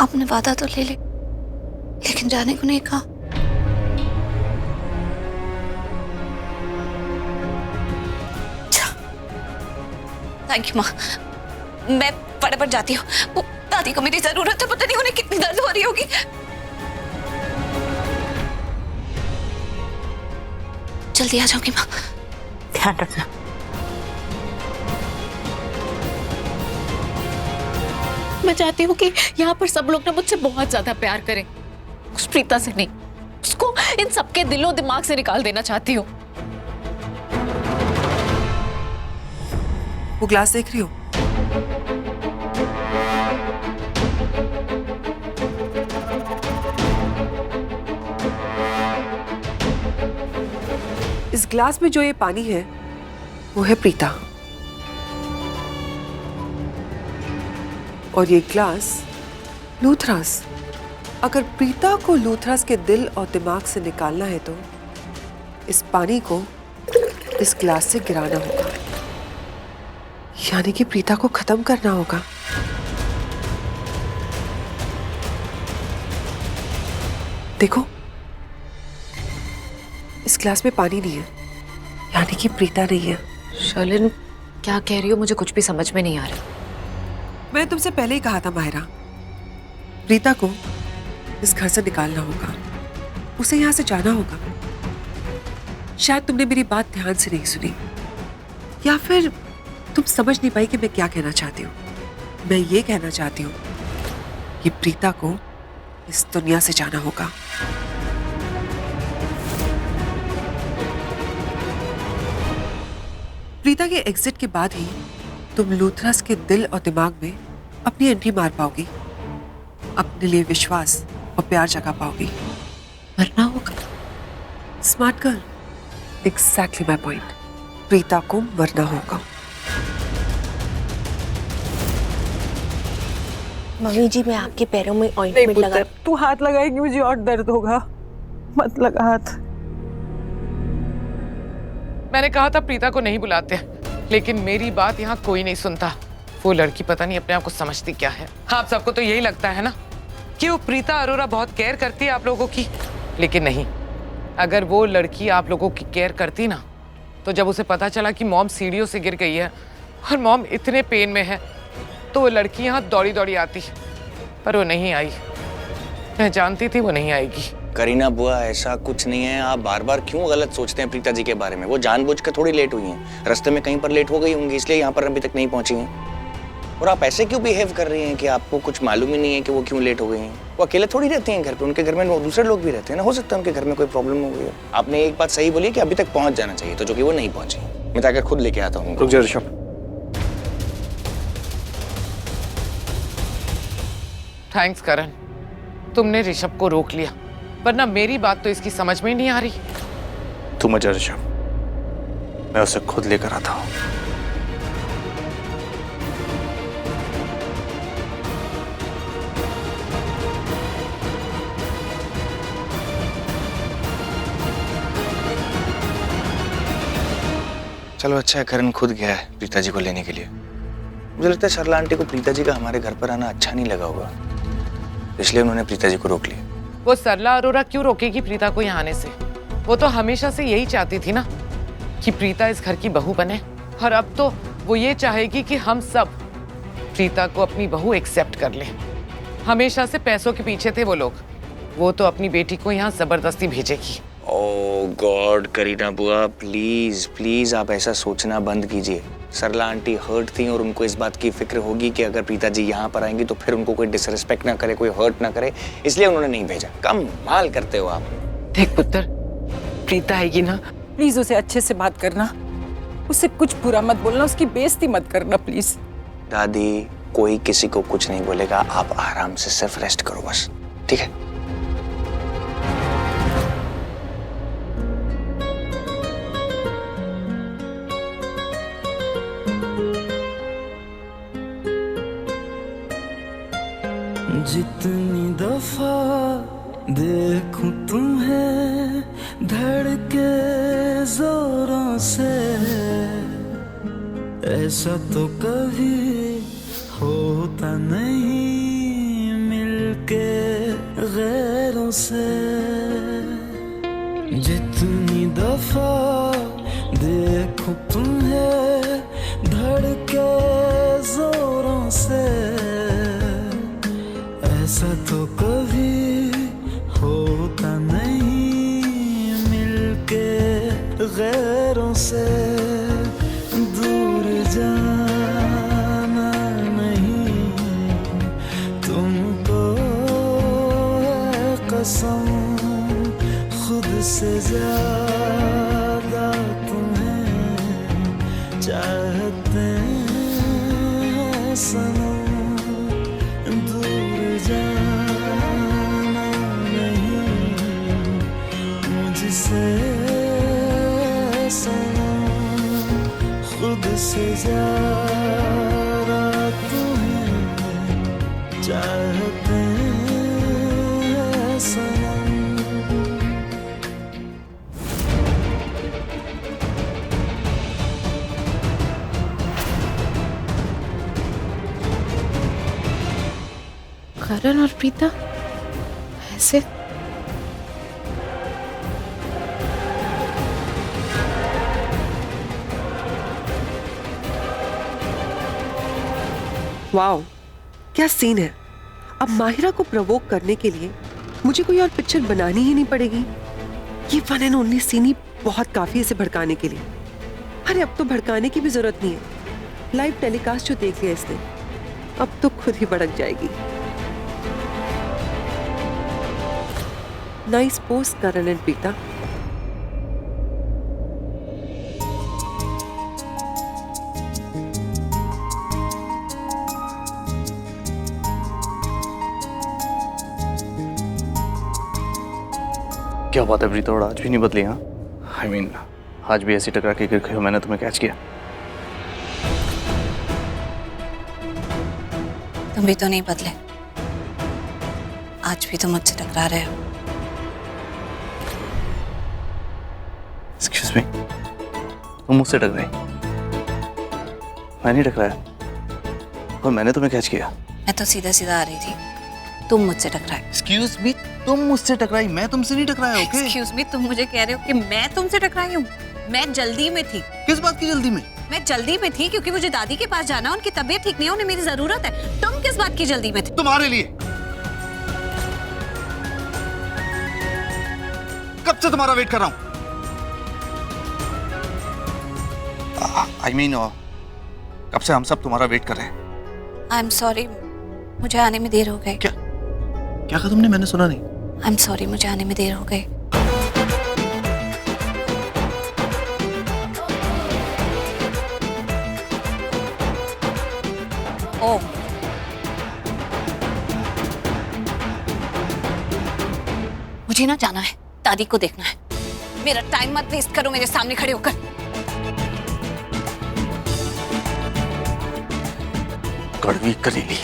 आपने वादा तो ले लिया, लेकिन जाने को नहीं कहा। थैंक यू माँ, मैं फटाफट जाती हूँ। वो दादी को मेरी जरूरत है, पता नहीं उन्हें कितनी दर्द हो रही होगी। जल्दी आ जाऊंगी माँ। ध्यान रखना। मैं चाहती हूँ कि यहाँ पर सब लोग ना मुझसे बहुत ज्यादा प्यार करें, उस प्रीता से नहीं। उसको इन सबके दिलों दिमाग से निकाल देना चाहती हूँ। वो ग्लास देख रही हो? इस ग्लास में जो ये पानी है वो है प्रीता, और ये ग्लास लूथरास। अगर प्रीता को लूथरास के दिल और दिमाग से निकालना है तो इस पानी को इस ग्लास से गिराना होगा, यानी कि प्रीता को खत्म करना होगा। देखो, इस ग्लास में पानी नहीं है, यानी कि प्रीता नहीं है। शर्लिन, क्या कह रही हो? मुझे कुछ भी समझ में नहीं आ रहा। मैंने तुमसे पहले ही कहा था माहिरा, प्रीता को इस घर से निकालना होगा, उसे यहां से जाना होगा। शायद तुमने मेरी बात ध्यान से नहीं सुनी, या फिर तुम समझ नहीं पाई कि मैं क्या कहना चाहती हूँ। मैं ये कहना चाहती हूँ कि प्रीता को इस दुनिया से जाना होगा। प्रीता के एग्जिट के बाद ही तुम लूथरास के दिल और दिमाग में अपनी एंट्री मार पाओगी, अपने लिए विश्वास और प्यार जगा पाओगी। मरना होगा? Smart girl, exactly my point. Preeta को मरना होगा। मम्मी जी, मैं आपके पैरों में ऑइंटमेंट लगा। तू हाथ लगाएगी मुझे और दर्द होगा, मत लगा हाथ। मैंने कहा था प्रीता को नहीं बुलाते, लेकिन मेरी बात यहाँ कोई नहीं सुनता। वो लड़की पता नहीं अपने आप को समझती क्या है। आप सबको तो यही लगता है ना कि वो प्रीता अरोरा बहुत केयर करती है आप लोगों की, लेकिन नहीं। अगर वो लड़की आप लोगों की केयर करती ना, तो जब उसे पता चला कि मॉम सीढ़ियों से गिर गई है और मॉम इतने पेन में है, तो वो लड़की यहाँ दौड़ी दौड़ी आती, पर वो नहीं आई। मैं जानती थी वो नहीं आएगी। करीना बुआ, ऐसा कुछ नहीं है। आप बार बार क्यों गलत सोचते हैं प्रीता जी के बारे में? वो जानबूझ कर थोड़ी लेट हुई हैं, रास्ते में कहीं पर लेट हो गई होंगी, इसलिए यहाँ पर अभी तक नहीं पहुंची हैं। और आप ऐसे क्यों बिहेव कर रही हैं कि आपको कुछ मालूम ही नहीं है कि वो क्यों लेट हो गई हैं? वो अकेले थोड़ी रहती हैं घर पे, उनके घर में दूसरे लोग भी रहते हैं ना। हो सकता है उनके घर में कोई प्रॉब्लम हो गई हो। आपने एक बात सही बोली कि अभी तक पहुंच जाना चाहिए, तो जो कि वो नहीं पहुंची। मैं जाकर खुद लेके आता हूँ। रुक जा ऋषभ। थैंक्स करण, तुमने ऋषभ को रोक लिया, वरना मेरी बात तो इसकी समझ में ही नहीं आ रही। तू मत जा ऋषभ, मैं उसे खुद लेकर आता हूँ। चलो अच्छा है, करण खुद गया है प्रीता जी को लेने के लिए। मुझे लगता है सरला आंटी को प्रीता जी का हमारे घर पर आना अच्छा नहीं लगा होगा, इसलिए उन्होंने प्रीता जी को रोक लिया। वो सरला अरोरा क्यों रोकेगी प्रीता को यहाँ आने से? वो तो हमेशा से यही चाहती थी ना कि प्रीता इस घर की बहू बने, और अब तो वो ये चाहेगी कि हम सब प्रीता को अपनी बहू एक्सेप्ट कर लें। हमेशा से पैसों के पीछे थे वो लोग, वो तो अपनी बेटी को यहाँ जबरदस्ती भेजेगी। ओह गॉड, करीना बुआ प्लीज प्लीज आप ऐसा सोचना बंद कीजिए। सरला आंटी हर्ट थी और उनको इस बात की फिक्र होगी कि अगर प्रीता जी यहाँ पर आएंगी तो फिर उनको कोई डिसरिस्पेक्ट ना करे, कोई हर्ट ना करे, इसलिए उन्होंने नहीं भेजा। कमाल करते हो आप। देख पुत्र, प्रीता आएगी ना, प्लीज उसे अच्छे से बात करना, उसे कुछ बुरा मत बोलना, उसकी बेइज्जती मत करना प्लीज। दादी, कोई किसी को कुछ नहीं बोलेगा, आप आराम से सिर्फ रेस्ट करो बस, ठीक है? जितनी दफा देखूं तुम्हें धड़के जोरों से, ऐसा तो कभी होता नहीं, मिल गैरों से। जितनी दफा देखूं तुम्हें धड़के जोरों से, ऐसा तो कभी होता नहीं मिलके गैरों से। दूर जाना नहीं तुमको है कसम, खुद से ज्यादा तुम्हें चाहते हैं सनम। दूर जाना नहीं मुझसे सनम, खुद से ज्यादा तुम्हें चाहते हैं सनम। करण और प्रीता ऐसे वाओ, क्या सीन है। अब माहिरा को प्रवोक करने के लिए मुझे कोई और पिक्चर बनानी ही नहीं पड़ेगी। ये फन एंड ओनली सीन ही बहुत काफी है इसे भड़काने के लिए। अरे अब तो भड़काने की भी जरूरत नहीं है। लाइव टेलीकास्ट जो देख लिया इसने, अब तो खुद ही भड़क जाएगी। Nice post Karan and Preeta. क्या बात है प्रीता, और आज भी नहीं बदली? हाँ आई मीन आज भी ऐसी टकरा के गिर गई हो, मैंने तुम्हें कैच किया। तुम भी तो नहीं बदले, आज भी तुम मुझसे टकरा रहे हो। एक्सक्यूज मी, तुम मुझसे टकराई? मैं नहीं टकराया, और मैंने तुम्हें कैच किया। मैं तो सीधा सीधा आ रही थी, तुम मुझसे टकराए। एक्सक्यूज मी, तुम मुझसे टकराई, मैं तुमसे नहीं टकराया। ओके एक्सक्यूज मी, तुम मुझे कह रहे हो कि मैं तुमसे टकराई हूँ? मैं जल्दी में थी। किस बात की जल्दी में? मैं जल्दी में थी क्योंकि मुझे दादी के पास जाना, उनकी तबीयत ठीक नहीं है, उन्हें मेरी जरूरत है। तुम किस बात की जल्दी में थे? तुम्हारे लिए। कब से तुम्हारा वेट कर रहा हूं। आई मीन कब से हम सब तुम्हारा वेट कर रहे हैं। आई एम सॉरी, मुझे आने में देर हो गई। क्या क्या कहा तुमने? मैंने सुना नहीं। आई एम सॉरी, मुझे आने में देर हो गई। ओ मुझे ना जाना है, दादी को देखना है। मेरा टाइम मत वेस्ट करो मेरे सामने खड़े होकर। कड़वी करेली।